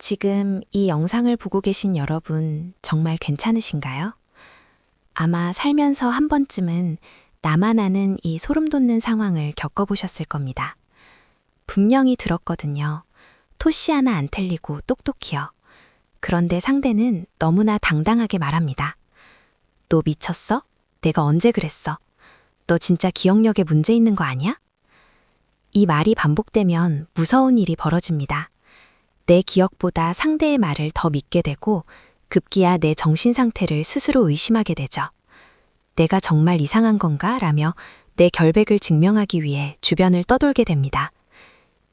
지금 이 영상을 보고 계신 여러분 정말 괜찮으신가요? 아마 살면서 한 번쯤은 나만 아는 이 소름 돋는 상황을 겪어보셨을 겁니다. 분명히 들었거든요. 토시 하나 안 틀리고 똑똑히요. 그런데 상대는 너무나 당당하게 말합니다. 너 미쳤어? 내가 언제 그랬어? 너 진짜 기억력에 문제 있는 거 아니야? 이 말이 반복되면 무서운 일이 벌어집니다. 내 기억보다 상대의 말을 더 믿게 되고 급기야 내 정신 상태를 스스로 의심하게 되죠. 내가 정말 이상한 건가? 라며 내 결백을 증명하기 위해 주변을 떠돌게 됩니다.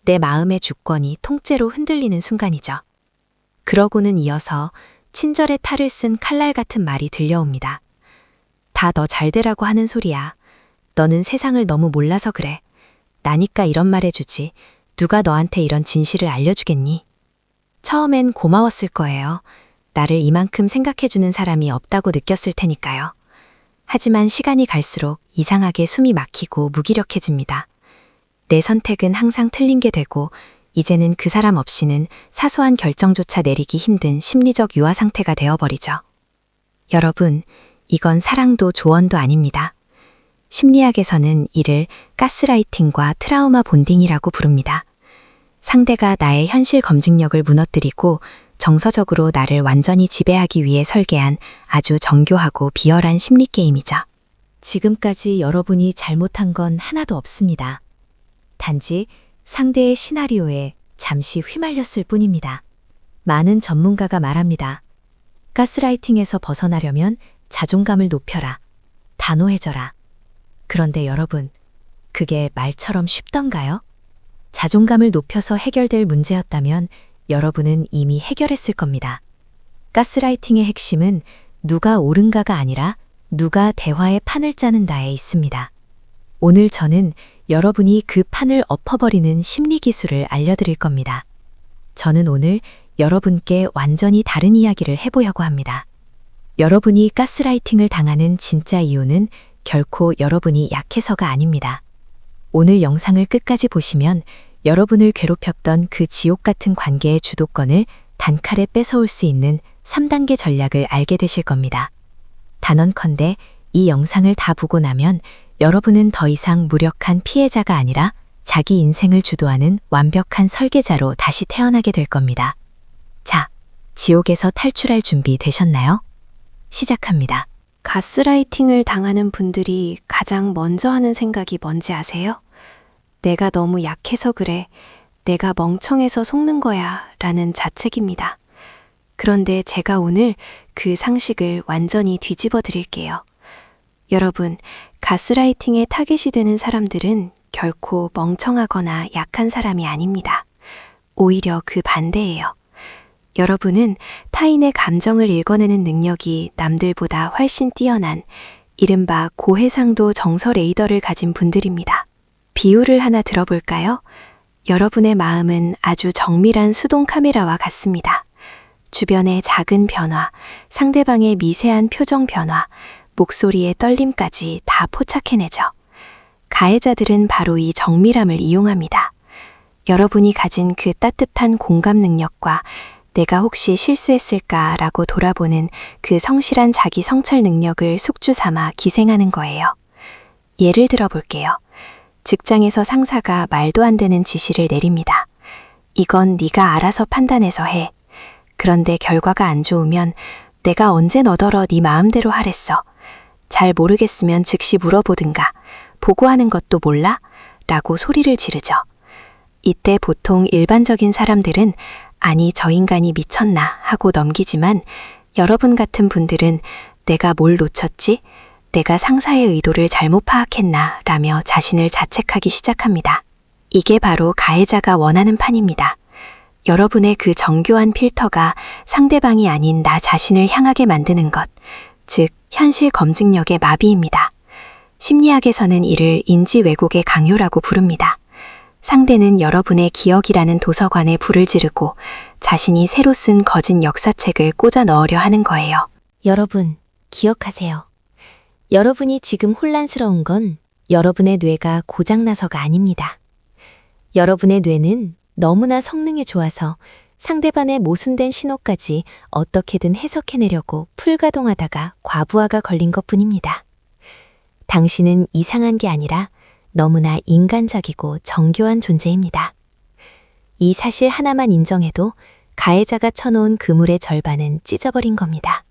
내 마음의 주권이 통째로 흔들리는 순간이죠. 그러고는 이어서 친절의 탈을 쓴 칼날 같은 말이 들려옵니다. 다 너 잘 되라고 하는 소리야. 너는 세상을 너무 몰라서 그래. 나니까 이런 말 해주지. 누가 너한테 이런 진실을 알려주겠니? 처음엔 고마웠을 거예요. 나를 이만큼 생각해주는 사람이 없다고 느꼈을 테니까요. 하지만 시간이 갈수록 이상하게 숨이 막히고 무기력해집니다. 내 선택은 항상 틀린 게 되고 이제는 그 사람 없이는 사소한 결정조차 내리기 힘든 심리적 유화 상태가 되어버리죠. 여러분, 이건 사랑도 조언도 아닙니다. 심리학에서는 이를 가스라이팅과 트라우마 본딩이라고 부릅니다. 상대가 나의 현실 검증력을 무너뜨리고 정서적으로 나를 완전히 지배하기 위해 설계한 아주 정교하고 비열한 심리 게임이죠. 지금까지 여러분이 잘못한 건 하나도 없습니다. 단지 상대의 시나리오에 잠시 휘말렸을 뿐입니다. 많은 전문가가 말합니다. 가스라이팅에서 벗어나려면 자존감을 높여라. 단호해져라. 그런데 여러분, 그게 말처럼 쉽던가요? 자존감을 높여서 해결될 문제였다면 여러분은 이미 해결했을 겁니다. 가스라이팅의 핵심은 누가 옳은가가 아니라 누가 대화의 판을 짜는다에 있습니다. 오늘 저는 여러분이 그 판을 엎어버리는 심리 기술을 알려드릴 겁니다. 저는 오늘 여러분께 완전히 다른 이야기를 해보려고 합니다. 여러분이 가스라이팅을 당하는 진짜 이유는 결코 여러분이 약해서가 아닙니다. 오늘 영상을 끝까지 보시면 여러분을 괴롭혔던 그 지옥 같은 관계의 주도권을 단칼에 뺏어올 수 있는 3단계 전략을 알게 되실 겁니다. 단언컨대 이 영상을 다 보고 나면 여러분은 더 이상 무력한 피해자가 아니라 자기 인생을 주도하는 완벽한 설계자로 다시 태어나게 될 겁니다. 자, 지옥에서 탈출할 준비 되셨나요? 시작합니다. 가스라이팅을 당하는 분들이 가장 먼저 하는 생각이 뭔지 아세요? 내가 너무 약해서 그래. 내가 멍청해서 속는 거야. 라는 자책입니다. 그런데 제가 오늘 그 상식을 완전히 뒤집어 드릴게요. 여러분, 가스라이팅의 타겟이 되는 사람들은 결코 멍청하거나 약한 사람이 아닙니다. 오히려 그 반대예요. 여러분은 타인의 감정을 읽어내는 능력이 남들보다 훨씬 뛰어난 이른바 고해상도 정서 레이더를 가진 분들입니다. 비유를 하나 들어볼까요? 여러분의 마음은 아주 정밀한 수동 카메라와 같습니다. 주변의 작은 변화, 상대방의 미세한 표정 변화, 목소리의 떨림까지 다 포착해내죠. 가해자들은 바로 이 정밀함을 이용합니다. 여러분이 가진 그 따뜻한 공감 능력과 내가 혹시 실수했을까라고 돌아보는 그 성실한 자기 성찰 능력을 숙주 삼아 기생하는 거예요. 예를 들어 볼게요. 직장에서 상사가 말도 안 되는 지시를 내립니다. 이건 네가 알아서 판단해서 해. 그런데 결과가 안 좋으면 내가 언제 너더러 네 마음대로 하랬어. 잘 모르겠으면 즉시 물어보든가. 보고하는 것도 몰라? 라고 소리를 지르죠. 이때 보통 일반적인 사람들은 아니 저 인간이 미쳤나 하고 넘기지만 여러분 같은 분들은 내가 뭘 놓쳤지? 내가 상사의 의도를 잘못 파악했나? 라며 자신을 자책하기 시작합니다. 이게 바로 가해자가 원하는 판입니다. 여러분의 그 정교한 필터가 상대방이 아닌 나 자신을 향하게 만드는 것, 즉 현실 검증력의 마비입니다. 심리학에서는 이를 인지 왜곡의 강요라고 부릅니다. 상대는 여러분의 기억이라는 도서관에 불을 지르고 자신이 새로 쓴 거짓 역사책을 꽂아 넣으려 하는 거예요. 여러분, 기억하세요. 여러분이 지금 혼란스러운 건 여러분의 뇌가 고장나서가 아닙니다. 여러분의 뇌는 너무나 성능이 좋아서 상대방의 모순된 신호까지 어떻게든 해석해내려고 풀가동하다가 과부하가 걸린 것뿐입니다. 당신은 이상한 게 아니라 너무나 인간적이고 정교한 존재입니다. 이 사실 하나만 인정해도 가해자가 쳐놓은 그물의 절반은 찢어버린 겁니다.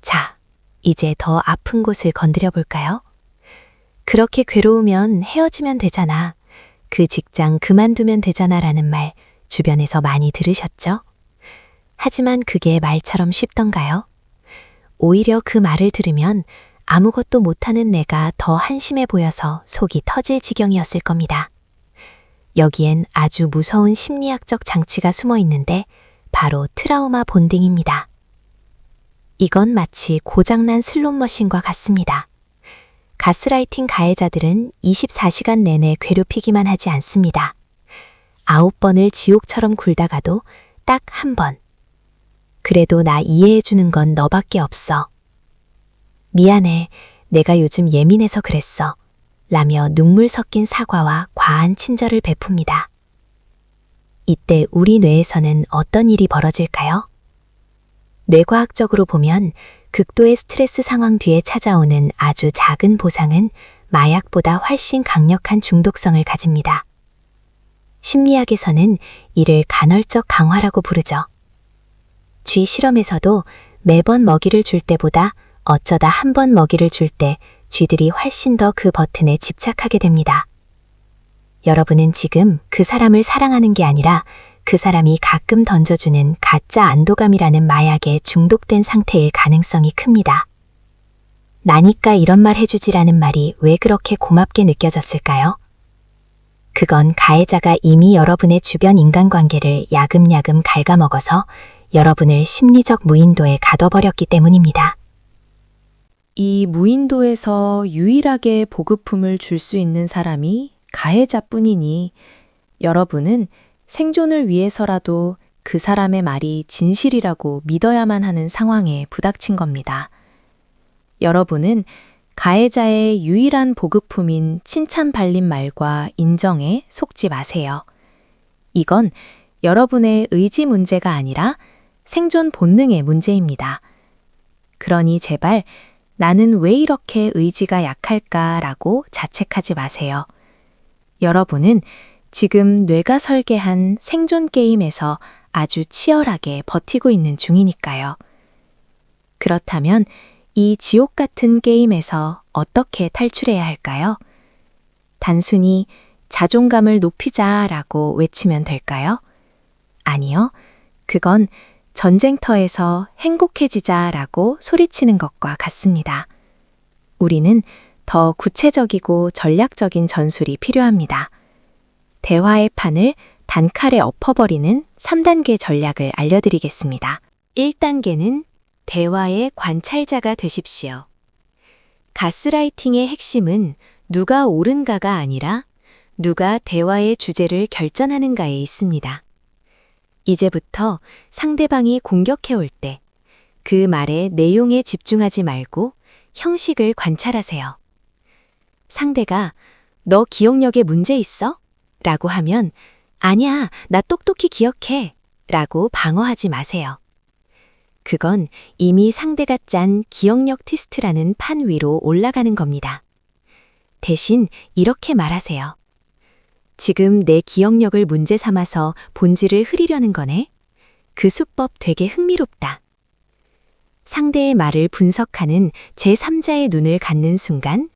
자, 이제 더 아픈 곳을 건드려 볼까요? 그렇게 괴로우면 헤어지면 되잖아. 그 직장 그만두면 되잖아 라는 말 주변에서 많이 들으셨죠? 하지만 그게 말처럼 쉽던가요? 오히려 그 말을 들으면 아무것도 못하는 내가 더 한심해 보여서 속이 터질 지경이었을 겁니다. 여기엔 아주 무서운 심리학적 장치가 숨어 있는데 바로 트라우마 본딩입니다. 이건 마치 고장난 슬롯머신과 같습니다. 가스라이팅 가해자들은 24시간 내내 괴롭히기만 하지 않습니다. 9번을 지옥처럼 굴다가도 딱 한 번. 그래도 나 이해해주는 건 너밖에 없어. 미안해, 내가 요즘 예민해서 그랬어. 라며 눈물 섞인 사과와 과한 친절을 베풉니다. 이때 우리 뇌에서는 어떤 일이 벌어질까요? 뇌과학적으로 보면 극도의 스트레스 상황 뒤에 찾아오는 아주 작은 보상은 마약보다 훨씬 강력한 중독성을 가집니다. 심리학에서는 이를 간헐적 강화라고 부르죠. 쥐 실험에서도 매번 먹이를 줄 때보다 어쩌다 한 번 먹이를 줄 때 쥐들이 훨씬 더 그 버튼에 집착하게 됩니다. 여러분은 지금 그 사람을 사랑하는 게 아니라 그 사람이 가끔 던져주는 가짜 안도감이라는 마약에 중독된 상태일 가능성이 큽니다. 나니까 이런 말 해주지라는 말이 왜 그렇게 고맙게 느껴졌을까요? 그건 가해자가 이미 여러분의 주변 인간관계를 야금야금 갉아먹어서 여러분을 심리적 무인도에 가둬버렸기 때문입니다. 이 무인도에서 유일하게 보급품을 줄 수 있는 사람이 가해자뿐이니 여러분은 생존을 위해서라도 그 사람의 말이 진실이라고 믿어야만 하는 상황에 부닥친 겁니다. 여러분은 가해자의 유일한 보급품인 칭찬 발린 말과 인정에 속지 마세요. 이건 여러분의 의지 문제가 아니라 생존 본능의 문제입니다. 그러니 제발 나는 왜 이렇게 의지가 약할까라고 자책하지 마세요. 여러분은 지금 뇌가 설계한 생존 게임에서 아주 치열하게 버티고 있는 중이니까요. 그렇다면 이 지옥 같은 게임에서 어떻게 탈출해야 할까요? 단순히 자존감을 높이자라고 외치면 될까요? 아니요. 그건 전쟁터에서 행복해지자라고 소리치는 것과 같습니다. 우리는 더 구체적이고 전략적인 전술이 필요합니다. 대화의 판을 단칼에 엎어버리는 3단계 전략을 알려드리겠습니다. 1단계는 대화의 관찰자가 되십시오. 가스라이팅의 핵심은 누가 옳은가가 아니라 누가 대화의 주제를 결정하는가에 있습니다. 이제부터 상대방이 공격해올 때 그 말의 내용에 집중하지 말고 형식을 관찰하세요. 상대가 너 기억력에 문제 있어? 라고 하면 아니야, 나 똑똑히 기억해 라고 방어하지 마세요. 그건 이미 상대가 짠 기억력 테스트라는 판 위로 올라가는 겁니다. 대신 이렇게 말하세요. 지금 내 기억력을 문제 삼아서 본질을 흐리려는 거네? 그 수법 되게 흥미롭다. 상대의 말을 분석하는 제3자의 눈을 갖는 순간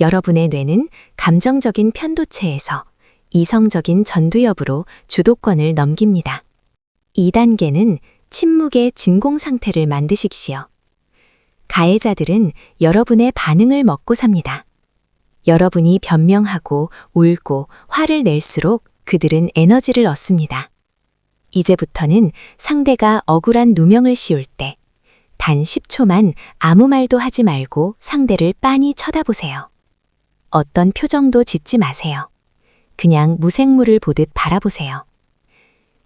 여러분의 뇌는 감정적인 편도체에서 이성적인 전두엽으로 주도권을 넘깁니다. 2단계는 침묵의 진공 상태를 만드십시오. 가해자들은 여러분의 반응을 먹고 삽니다. 여러분이 변명하고 울고 화를 낼수록 그들은 에너지를 얻습니다. 이제부터는 상대가 억울한 누명을 씌울 때 단 10초만 아무 말도 하지 말고 상대를 빤히 쳐다보세요. 어떤 표정도 짓지 마세요. 그냥 무생물을 보듯 바라보세요.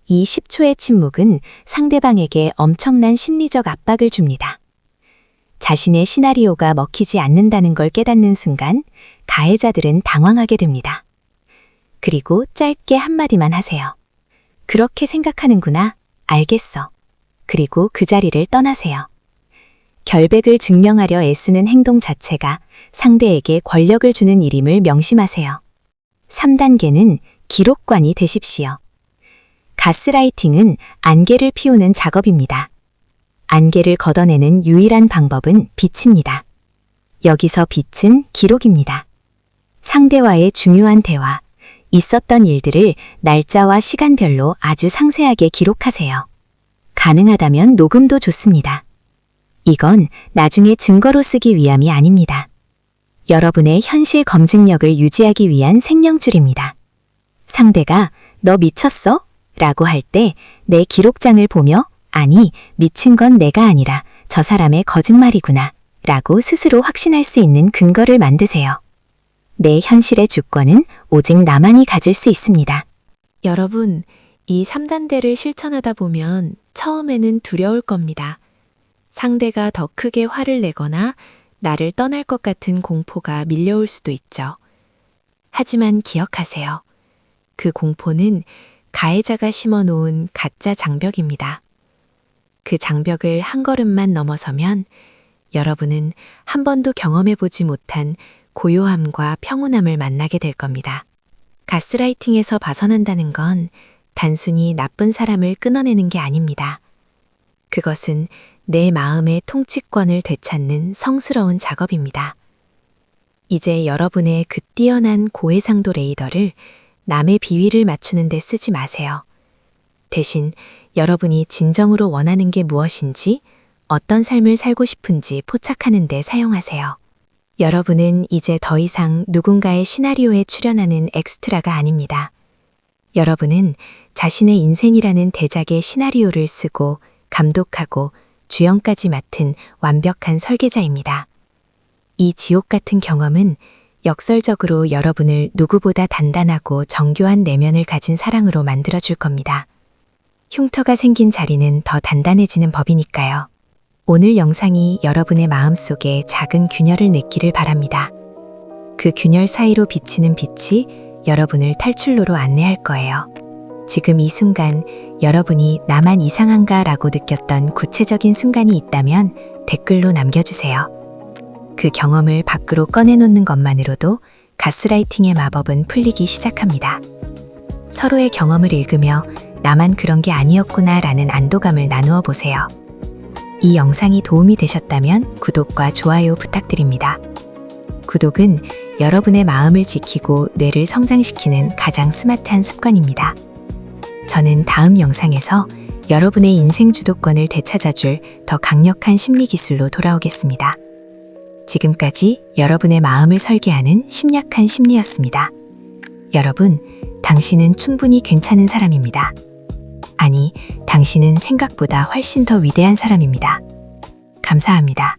이 10초의 침묵은 상대방에게 엄청난 심리적 압박을 줍니다. 자신의 시나리오가 먹히지 않는다는 걸 깨닫는 순간 가해자들은 당황하게 됩니다. 그리고 짧게 한마디만 하세요. 그렇게 생각하는구나. 알겠어. 그리고 그 자리를 떠나세요. 결백을 증명하려 애쓰는 행동 자체가 상대에게 권력을 주는 일임을 명심하세요. 3단계는 기록관이 되십시오. 가스라이팅은 안개를 피우는 작업입니다. 안개를 걷어내는 유일한 방법은 빛입니다. 여기서 빛은 기록입니다. 상대와의 중요한 대화, 있었던 일들을 날짜와 시간별로 아주 상세하게 기록하세요. 가능하다면 녹음도 좋습니다. 이건 나중에 증거로 쓰기 위함이 아닙니다. 여러분의 현실 검증력을 유지하기 위한 생명줄입니다. 상대가 너 미쳤어? 라고 할 때 내 기록장을 보며 아니, 미친 건 내가 아니라 저 사람의 거짓말이구나 라고 스스로 확신할 수 있는 근거를 만드세요. 내 현실의 주권은 오직 나만이 가질 수 있습니다. 여러분, 이 3단계를 실천하다 보면 처음에는 두려울 겁니다. 상대가 더 크게 화를 내거나 나를 떠날 것 같은 공포가 밀려올 수도 있죠. 하지만 기억하세요. 그 공포는 가해자가 심어놓은 가짜 장벽입니다. 그 장벽을 한 걸음만 넘어서면 여러분은 한 번도 경험해보지 못한 고요함과 평온함을 만나게 될 겁니다. 가스라이팅에서 벗어난다는 건 단순히 나쁜 사람을 끊어내는 게 아닙니다. 그것은 내 마음의 통치권을 되찾는 성스러운 작업입니다. 이제 여러분의 그 뛰어난 고해상도 레이더를 남의 비위를 맞추는 데 쓰지 마세요. 대신 여러분이 진정으로 원하는 게 무엇인지, 어떤 삶을 살고 싶은지 포착하는 데 사용하세요. 여러분은 이제 더 이상 누군가의 시나리오에 출연하는 엑스트라가 아닙니다. 여러분은 자신의 인생이라는 대작의 시나리오를 쓰고 감독하고 주연까지 맡은 완벽한 설계자입니다. 이 지옥 같은 경험은 역설적으로 여러분을 누구보다 단단하고 정교한 내면을 가진 사랑으로 만들어줄 겁니다. 흉터가 생긴 자리는 더 단단해지는 법이니까요. 오늘 영상이 여러분의 마음속에 작은 균열을 맺기를 바랍니다. 그 균열 사이로 비치는 빛이 여러분을 탈출로로 안내할 거예요. 지금 이 순간 여러분이 나만 이상한가 라고 느꼈던 구체적인 순간이 있다면 댓글로 남겨주세요. 그 경험을 밖으로 꺼내놓는 것만으로도 가스라이팅의 마법은 풀리기 시작합니다. 서로의 경험을 읽으며 나만 그런 게 아니었구나 라는 안도감을 나누어 보세요. 이 영상이 도움이 되셨다면 구독과 좋아요 부탁드립니다. 구독은 여러분의 마음을 지키고 뇌를 성장시키는 가장 스마트한 습관입니다. 저는 다음 영상에서 여러분의 인생 주도권을 되찾아줄 더 강력한 심리 기술로 돌아오겠습니다. 지금까지 여러분의 마음을 설계하는 심약한 심리였습니다. 여러분, 당신은 충분히 괜찮은 사람입니다. 아니, 당신은 생각보다 훨씬 더 위대한 사람입니다. 감사합니다.